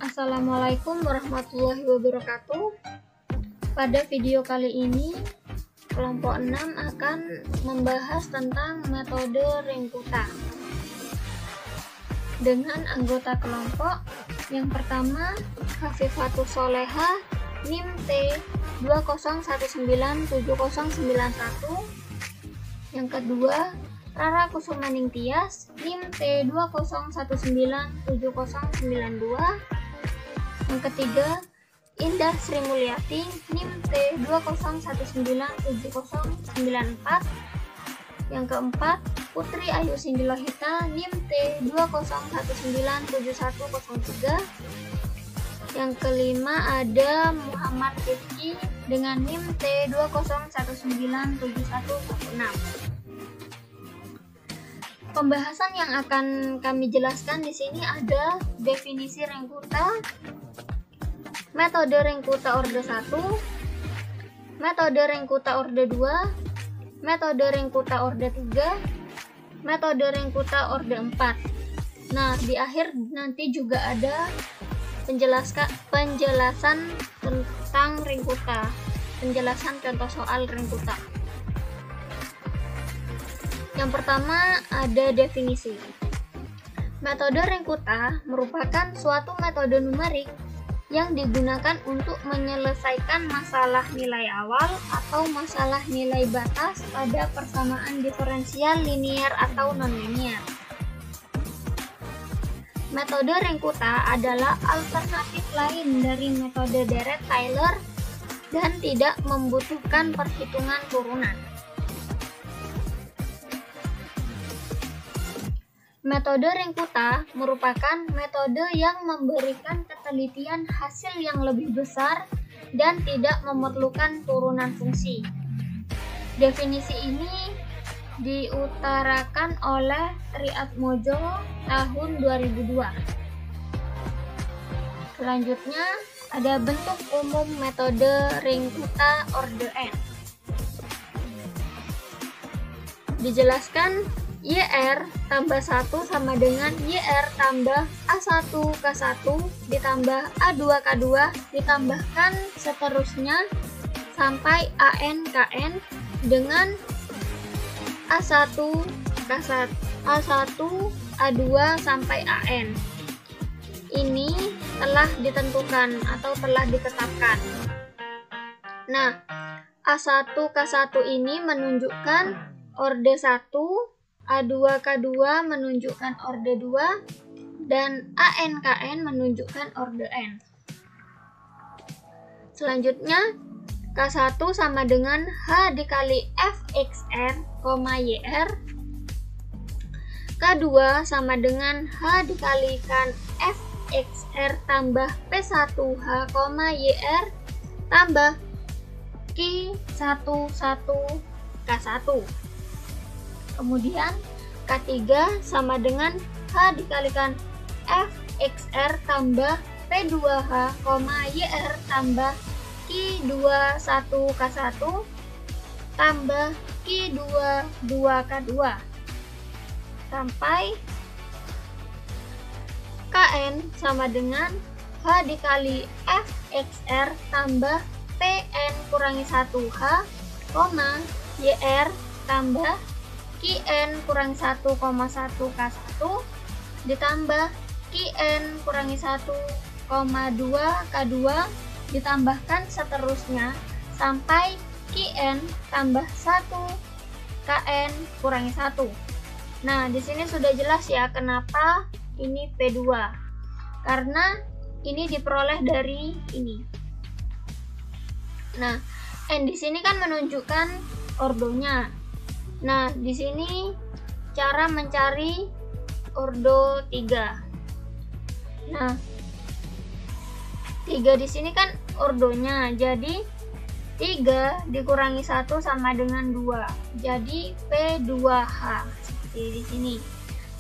Assalamualaikum warahmatullahi wabarakatuh. Pada video kali ini, kelompok 6 akan membahas tentang metode Ringkuta dengan anggota kelompok. Yang pertama, Hafifatus Solehah, NIM T2019791. Yang kedua, Rara Kusumaning Tias, NIM T2019792. Yang ketiga, Indah Sri Mulyati, NIM T2019794. Yang keempat, Putri Ayu Cindy Lohita, NIM T2019703. Yang kelima ada Muhammad Rifki dengan NIM T2019716. Pembahasan yang akan kami jelaskan di sini ada definisi Ringkuta, metode Ringkuta orde 1, metode Ringkuta orde 2, metode Ringkuta orde 3, metode Ringkuta orde 4. Nah, di akhir nanti juga ada penjelasan tentang Ringkuta, penjelasan contoh soal Ringkuta. Yang pertama ada definisi. Metode Ringkuta merupakan suatu metode numerik yang digunakan untuk menyelesaikan masalah nilai awal atau masalah nilai batas pada persamaan diferensial linear atau non-linear. Metode Ringkuta adalah alternatif lain dari metode Deret-Taylor dan tidak membutuhkan perhitungan turunan. Metode Ringkuta merupakan metode yang memberikan ketelitian hasil yang lebih besar dan tidak memerlukan turunan fungsi. Definisi ini diutarakan oleh Triatmojo tahun 2002. Selanjutnya ada bentuk umum metode Ringkuta orde N. Dijelaskan YR tambah 1 sama dengan YR tambah A1 K1 ditambah A2 K2 ditambahkan seterusnya sampai AN KN dengan A1 K1 A1 A2 sampai AN. Ini telah ditentukan atau telah ditetapkan. Nah, A1 K1 ini menunjukkan orde 1, A2 K2 menunjukkan orde 2, dan ANKN menunjukkan orde N. Selanjutnya, K1 sama dengan H dikali FXR, YR. K2 sama dengan H dikalikan FXR tambah P1H, YR tambah Q11K1. Kemudian K3 sama dengan H dikalikan FXR tambah P2H, YR tambah Q21K1 tambah Q22K2 sampai KN sama dengan H dikali FXR tambah PN kurangi 1H, YR tambah Qn kurangi 1,1 K1 ditambah Qn kurangi 1,2 K2 ditambahkan seterusnya sampai Qn tambah 1 Kn kurangi 1. Nah, di sini sudah jelas ya kenapa ini P2. Karena ini diperoleh dari ini. Nah, N di sini kan menunjukkan ordonya. Nah, di sini cara mencari ordo 3. Nah, 3 di sini kan ordonya. Jadi 3 dikurangi 1 sama dengan 2. Jadi P2H seperti di sini.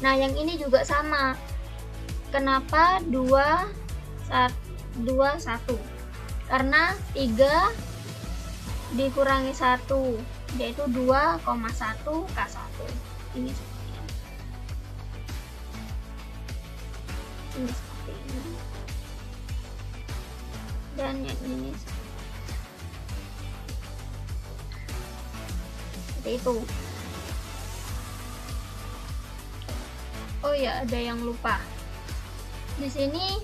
Nah, yang ini juga sama. Kenapa 2 1? Karena 3 dikurangi 1 yaitu 2,1 K1. Ini seperti ini. Ini seperti ini. Dan yang ini seperti itu. Oh ya, ada yang lupa. Di sini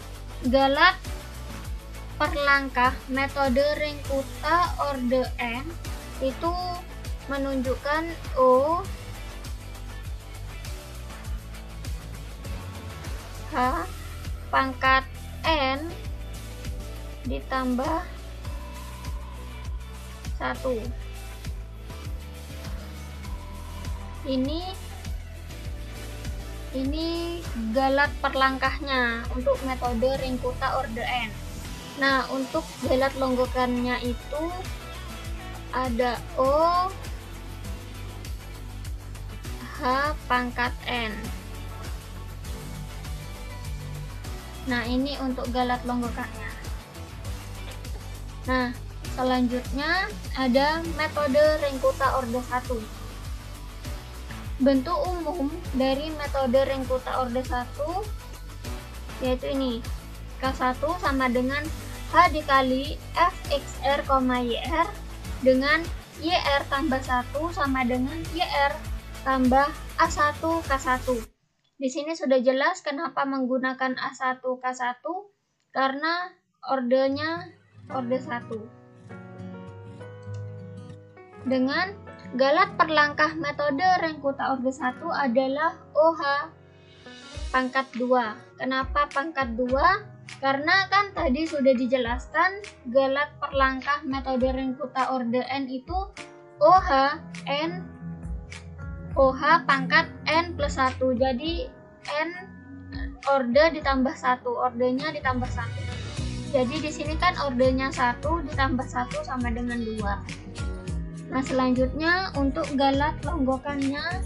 galat per langkah metode Ringkuta orde N itu menunjukkan O H pangkat N ditambah 1. Ini galat per langkahnya untuk metode Ringkuta orde N. Nah, untuk galat longgokannya itu ada O H pangkat N. Nah, ini untuk galat longgokannya. Nah, selanjutnya ada metode Ringkuta orde 1. Bentuk umum dari metode Ringkuta orde 1 yaitu ini. K1 sama dengan H dikali Fxr, YR dengan YR tambah 1 sama dengan YR tambah A1 K1. Di sini sudah jelas kenapa menggunakan A1 K1 karena ordenya orde 1. Dengan galat per langkah metode Ringkuta orde 1 adalah OH pangkat 2. Kenapa pangkat 2? Karena kan tadi sudah dijelaskan galat per langkah metode Ringkuta orde N itu OH pangkat N plus 1. Jadi N orde ditambah 1, ordenya ditambah 1. Jadi di sini kan ordenya 1 ditambah 1 sama dengan 2. Nah, selanjutnya untuk galat longgokannya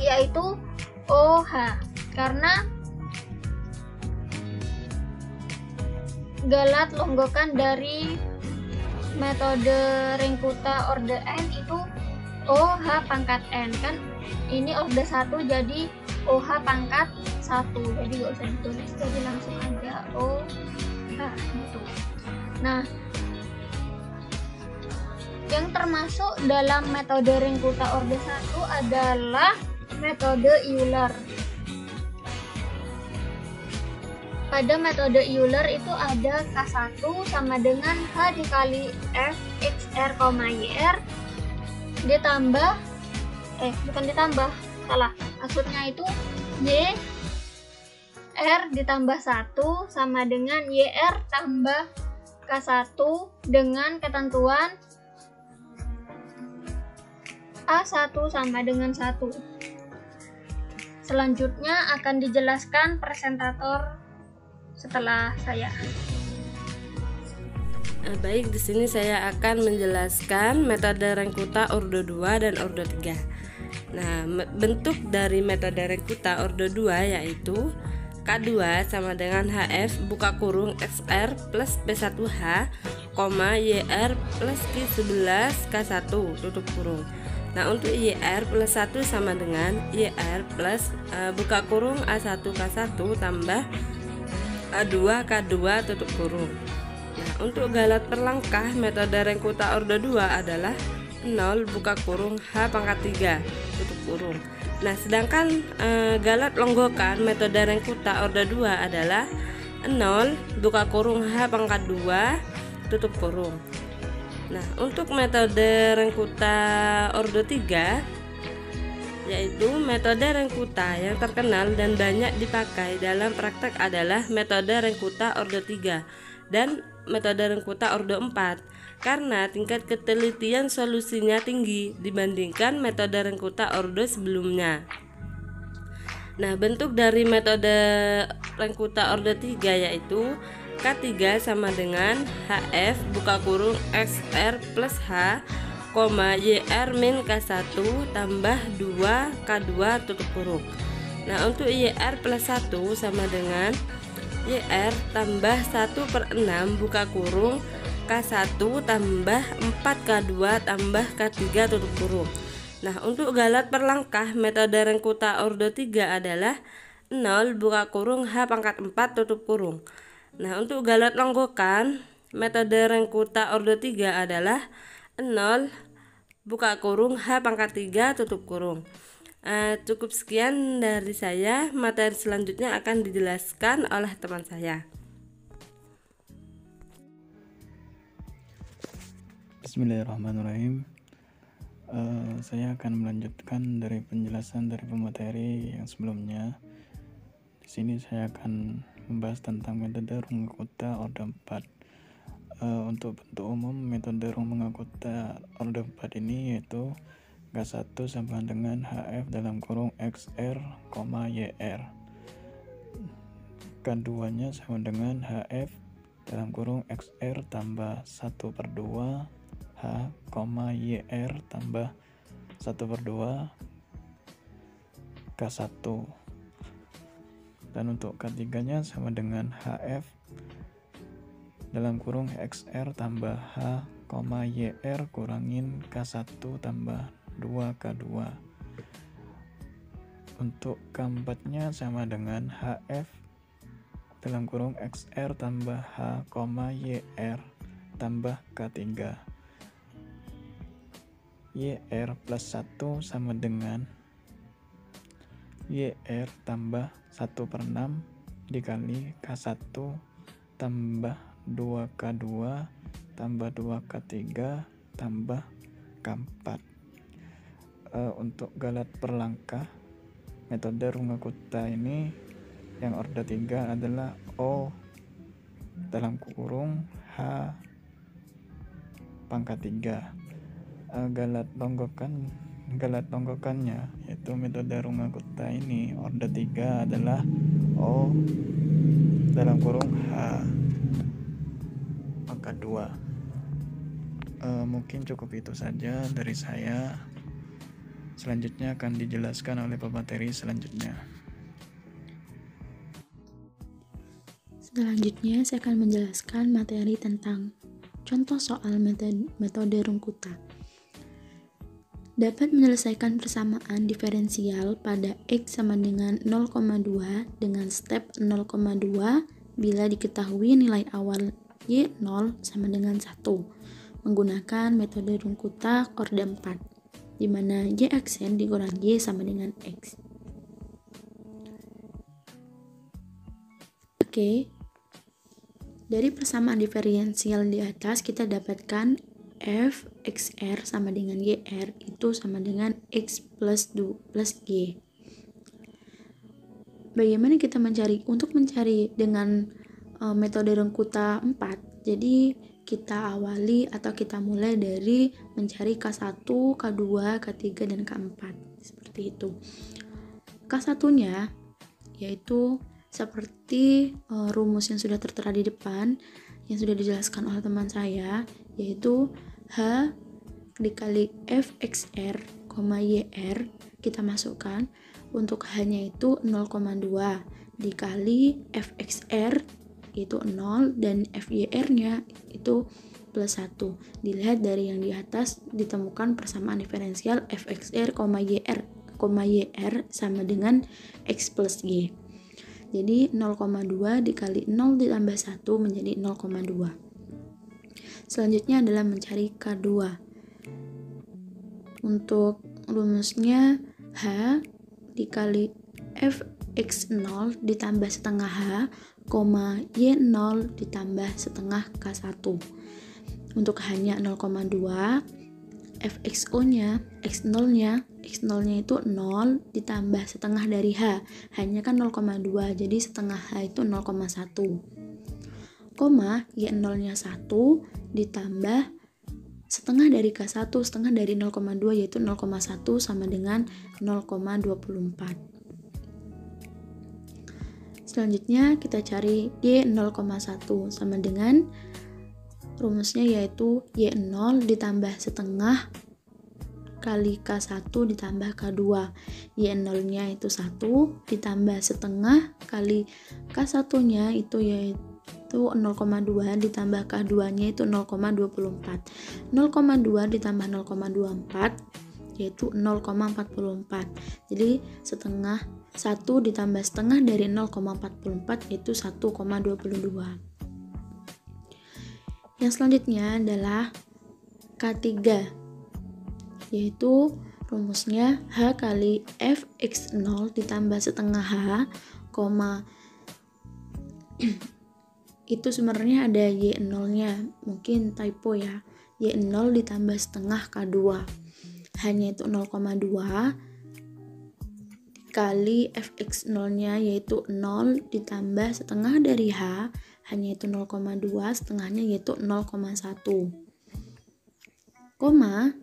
yaitu OH. Karena galat longgokan dari metode Ringkuta orde N itu OH pangkat N. Kan ini orde 1 jadi OH pangkat 1. Jadi gak usah ditulis, jadi langsung aja OH gitu. Nah, yang termasuk dalam metode Ringkuta orde 1 adalah metode Euler. Pada metode Euler itu ada K1 sama dengan H dikali Fxr, YR ditambah bukan ditambah, salah. Maksudnya itu YR ditambah 1 sama dengan YR tambah K1 dengan ketentuan A1 sama dengan 1. Selanjutnya akan dijelaskan presentator setelah saya. Baik, di sini saya akan menjelaskan metode Ringkuta orde 2 dan orde 3. Nah, bentuk dari metode Ringkuta orde 2 yaitu K2 sama dengan HF buka kurung XR plus P1H, YR plus Q11 K1 tutup kurung. Nah, untuk YR plus 1 sama dengan YR plus buka kurung A1 K1 tambah A2 K2 tutup kurung. Nah, untuk galat per langkah metode Ringkuta orde 2 adalah 0 buka kurung H pangkat 3 tutup kurung. Nah, sedangkan galat longgokan metode Ringkuta orde 2 adalah 0 buka kurung H pangkat 2 tutup kurung. Nah, untuk metode Ringkuta orde 3 yaitu metode Ringkuta yang terkenal dan banyak dipakai dalam praktek adalah metode Ringkuta orde 3 dan metode Ringkuta orde 4 karena tingkat ketelitian solusinya tinggi dibandingkan metode Ringkuta orde sebelumnya. Nah, bentuk dari metode Ringkuta orde 3 yaitu K3 sama dengan HF buka kurung XR plus H, YR min K1 tambah 2 K2 tutup kurung. Nah, untuk YR plus 1 sama dengan YR tambah 1/6 buka kurung K1 tambah 4K2 tambah K3 tutup kurung. Nah, untuk galat per langkah metode Rengkuta ordo 3 adalah 0 buka kurung H pangkat 4 tutup kurung. Nah, untuk galat longgokan metode Rengkuta ordo 3 adalah 0 buka kurung H pangkat 3 tutup kurung. Cukup sekian dari saya. Materi selanjutnya akan dijelaskan oleh teman saya. Bismillahirrahmanirrahim. Saya akan melanjutkan dari penjelasan dari pemateri yang sebelumnya. Di sini saya akan membahas tentang metode Rengkuta ordo 4. Untuk bentuk umum metode Rengkuta ordo 4 ini yaitu K1 sama dengan HF dalam kurung XR, YR. K2 nya sama dengan HF dalam kurung XR tambah 1/2 H, YR tambah 1/2 K1. Dan untuk K3 nya sama dengan HF dalam kurung XR tambah H, YR kurangin K1 tambah 2K2. Untuk K4 nya sama dengan HF dalam kurung XR tambah H, YR tambah K3. YR plus 1 sama dengan YR tambah 1/6 dikali K1 tambah 2K2 tambah 2K3 tambah K4. Untuk galat per langkah metode Rengkuta ini yang ordo 3 adalah O dalam kurung H pangkat 3. Galat longgokannya yaitu metode Rengkuta ini ordo 3 adalah O dalam kurung H pangkat 2. Mungkin cukup itu saja dari saya. Selanjutnya akan dijelaskan oleh pemateri selanjutnya. Selanjutnya saya akan menjelaskan materi tentang contoh soal metode Rengkuta. Dapat menyelesaikan persamaan diferensial pada X sama dengan 0,2 dengan step 0,2 bila diketahui nilai awal Y0 sama dengan 1 menggunakan metode Rengkuta ordo 4 di mana Y aksen dikurang Y sama dengan X. Oke. Dari persamaan diferensial di atas kita dapatkan F XR sama dengan YR itu sama dengan X plus Y. Bagaimana kita mencari? Untuk mencari dengan metode Rengkuta 4, jadi kita awali atau kita mulai dari mencari K1, K2, K3, dan K4 seperti itu. K1 nya yaitu seperti rumus yang sudah tertera di depan yang sudah dijelaskan oleh teman saya, yaitu H dikali FXR, YR kita masukkan. Untuk H-nya itu 0,2 dikali FXR itu 0 dan FYR-nya itu plus 1. Dilihat dari yang di atas ditemukan persamaan diferensial FXR, YR sama dengan X plus Y. Jadi 0,2 dikali 0 ditambah 1 menjadi 0,2. Selanjutnya adalah mencari K2. Untuk rumusnya H dikali Fx0 ditambah setengah H, Y0 ditambah setengah K1. Untuk H-nya 0,2, Fxo-nya, X0-nya itu 0 ditambah setengah dari H. H-nya kan 0,2, jadi setengah H itu 0,1. Y0-nya 1 ditambah setengah dari K1, setengah dari 0,2 yaitu 0,1 sama dengan 0,24. Selanjutnya kita cari Y0,1 sama dengan rumusnya yaitu Y0 ditambah setengah kali K1 ditambah K2. Y0 nya itu 1 ditambah setengah kali K1 nya itu yaitu 0,2 ditambah K2 nya itu 0,24. 0,2 ditambah 0,24 yaitu 0,44. Jadi setengah 1 ditambah setengah dari 0,44 yaitu 1,22. Yang selanjutnya adalah K3, yaitu rumusnya H kali Fx0 ditambah setengah H, itu sebenarnya ada Y0 nya, mungkin typo ya, Y0 ditambah setengah K2, hanya itu 0,2 kali Fx0 nya yaitu 0 ditambah setengah dari H, hanya itu 0,2, setengahnya yaitu 0,1, koma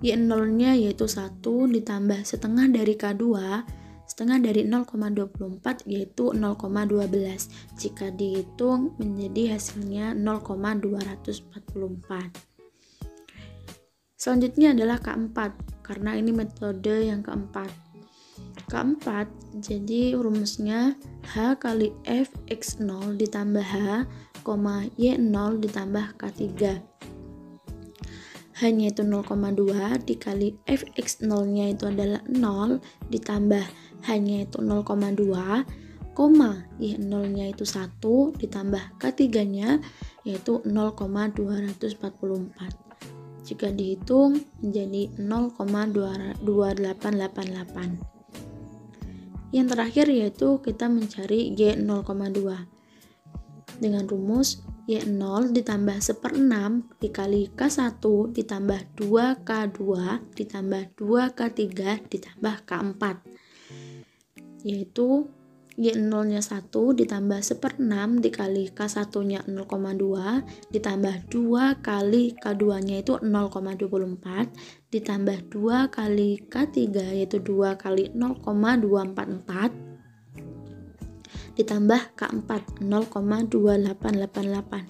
Y0 nya yaitu 1 ditambah setengah dari K2, setengah dari 0,24 yaitu 0,12. Jika dihitung menjadi hasilnya 0,244. Selanjutnya adalah K4, karena ini metode yang keempat. K4, jadi rumusnya H kali Fx0 ditambah H, Y0 ditambah K3. Hanya itu 0,2 dikali Fx0 nya itu adalah 0 ditambah hanya itu 0,2, Y0 nya itu 1 ditambah K3 nya yaitu 0,244. Jika dihitung menjadi 0,2888. Yang terakhir yaitu kita mencari Y0,2 dengan rumus Y0 ditambah 1/6 dikali K1 ditambah 2K2 ditambah 2K3 ditambah K4, yaitu Y0 nya 1 ditambah 1/6 dikali K1 nya 0,2 ditambah 2 kali K2 nya itu 0,24 ditambah 2 kali K3 yaitu 2 kali 0,244 ditambah K4 0,2888.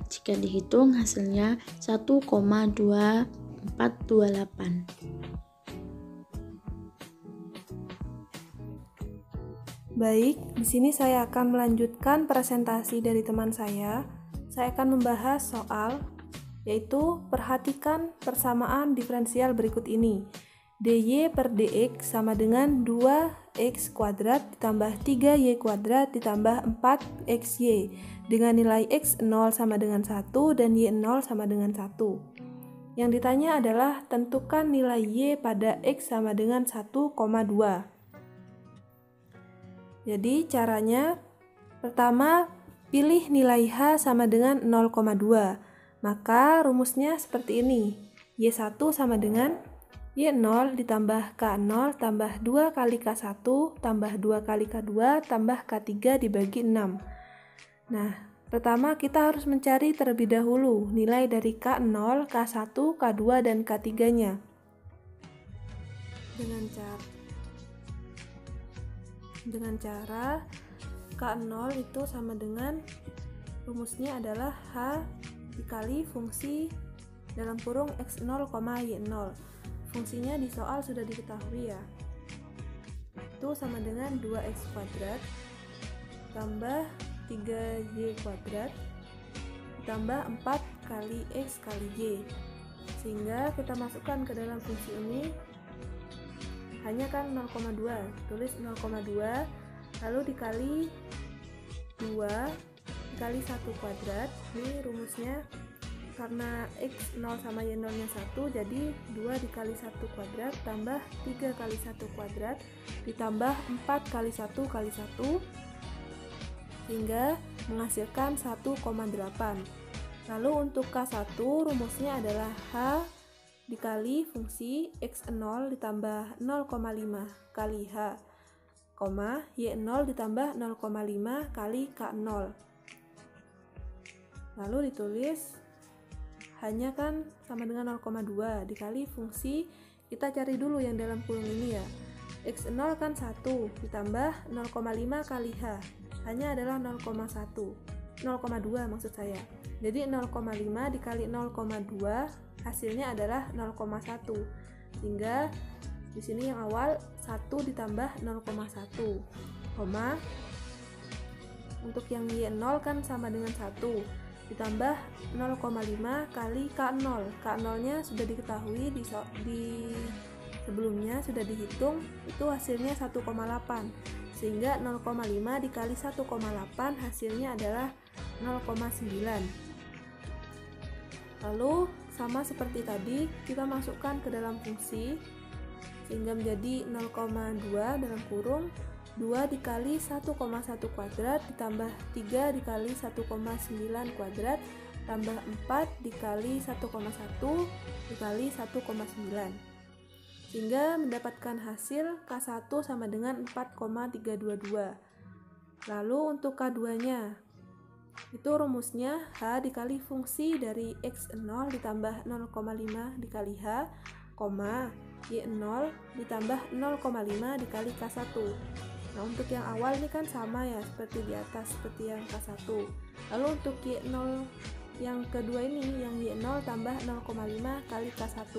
Jika dihitung hasilnya 1,2428. Baik, di sini saya akan melanjutkan presentasi dari teman saya. Saya akan membahas soal, yaitu perhatikan persamaan diferensial berikut ini. dy per dx sama dengan 2x kuadrat ditambah 3y kuadrat ditambah 4xy dengan nilai x0 sama dengan 1 dan y0 sama dengan 1. Yang ditanya adalah tentukan nilai y pada x sama dengan 1,2. Jadi caranya, pertama pilih nilai h sama dengan 0,2. Maka rumusnya seperti ini. Y1 sama dengan Y0 ditambah K0 tambah 2 kali K1 tambah 2 kali K2 tambah K3 dibagi 6. Nah, pertama kita harus mencari terlebih dahulu nilai dari K0, K1, K2, dan K3-nya. Dengan cara K0 itu sama dengan rumusnya adalah H dikali fungsi dalam kurung X0, Y0. Fungsinya di soal sudah diketahui ya. Itu sama dengan 2x kuadrat tambah 3y kuadrat ditambah 4 kali x kali y. Sehingga kita masukkan ke dalam fungsi ini hanya kan 0,2. Tulis 0,2 lalu dikali 2 dikali 1 kuadrat. Ini rumusnya karena x0 sama y0 nya 1, jadi 2 dikali 1 kuadrat tambah 3 kali 1 kuadrat ditambah 4 kali 1 kali 1 sehingga menghasilkan 1,8. Lalu untuk K1 rumusnya adalah H dikali fungsi x0 ditambah 0,5 kali H, y0 ditambah 0,5 kali K0. Lalu ditulis hanya kan sama dengan 0,2 dikali fungsi, kita cari dulu yang dalam kurung ini ya. X0 kan 1 ditambah 0,5 kali H, hanya adalah 0,2 maksud saya. Jadi 0,5 dikali 0,2 hasilnya adalah 0,1. Sehingga di sini yang awal 1 ditambah 0,1, koma. Untuk yang Y0 kan sama dengan 1 ditambah 0,5 kali K0. K0-nya sudah diketahui di sebelumnya sudah dihitung, itu hasilnya 1,8. Sehingga 0,5 dikali 1,8 hasilnya adalah 0,9. Lalu sama seperti tadi, kita masukkan ke dalam fungsi sehingga menjadi 0,2 dalam kurung 2 dikali 1,1 kuadrat ditambah 3 dikali 1,9 kuadrat tambah 4 dikali 1,1 dikali 1,9, sehingga mendapatkan hasil K1 sama dengan 4,322. Lalu untuk K2 nya itu rumusnya H dikali fungsi dari X0 ditambah 0,5 dikali H, Y0 ditambah 0,5 dikali K1. Nah, untuk yang awal ini kan sama ya, seperti di atas, seperti yang K1. Lalu untuk Y0 yang kedua ini, yang Y0 tambah 0,5 kali K1.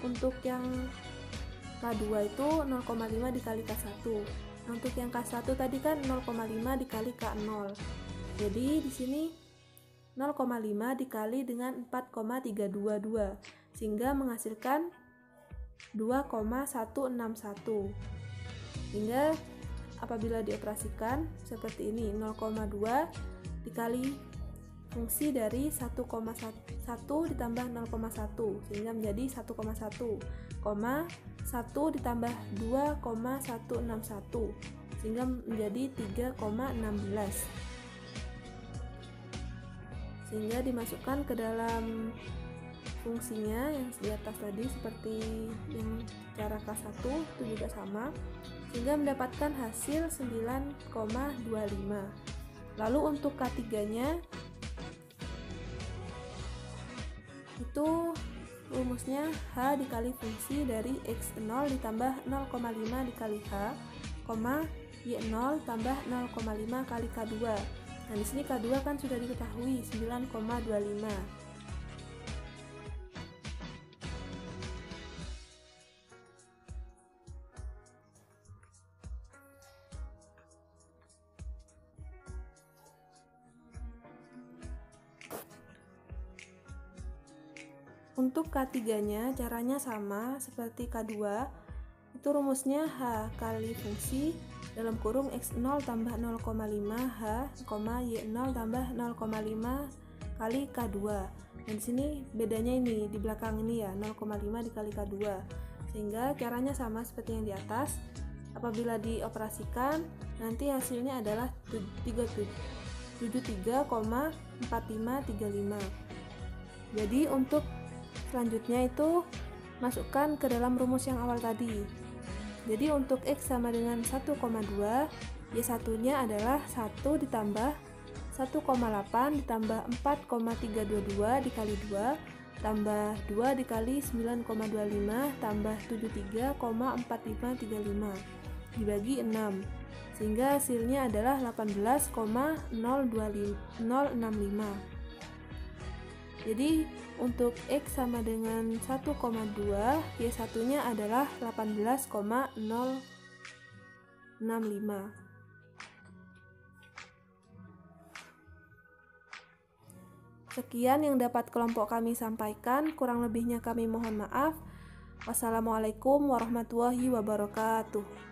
Untuk yang K2 itu 0,5 dikali K1. Nah, untuk yang K1 tadi kan 0,5 dikali K0. Jadi di sini 0,5 dikali dengan 4,322 sehingga menghasilkan 2,161. Hingga apabila dioperasikan seperti ini, 0,2 dikali fungsi dari 1,1 ditambah 0,1 sehingga menjadi 1,1, 1 ditambah 2,161 sehingga menjadi 3,16. Sehingga dimasukkan ke dalam fungsinya yang di atas tadi seperti yang cara K1 itu juga sama, sehingga mendapatkan hasil 9,25. Lalu untuk K3 nya itu rumusnya H dikali fungsi dari X0 ditambah 0,5 dikali H, Y0 tambah 0,5 kali K2. Nah, di sini K2 kan sudah diketahui 9,25. Untuk K3 nya caranya sama seperti K2, itu rumusnya H kali fungsi dalam kurung X0 tambah 0,5 H, Y0 tambah 0,5 kali K2. Dan di sini bedanya ini di belakang ini ya, 0,5 dikali K2. Sehingga caranya sama seperti yang di atas. Apabila dioperasikan, nanti hasilnya adalah 73,4535. Jadi untuk selanjutnya itu masukkan ke dalam rumus yang awal tadi. Jadi untuk X sama dengan 1,2, Y1-nya adalah 1 ditambah 1,8 ditambah 4,322 dikali 2 tambah 2 dikali 9,25 tambah 73,4535 dibagi 6, sehingga hasilnya adalah 18,065. Jadi untuk X sama dengan 1,2, Y1-nya adalah 18,065. Sekian yang dapat kelompok kami sampaikan, kurang lebihnya kami mohon maaf. Wassalamualaikum warahmatullahi wabarakatuh.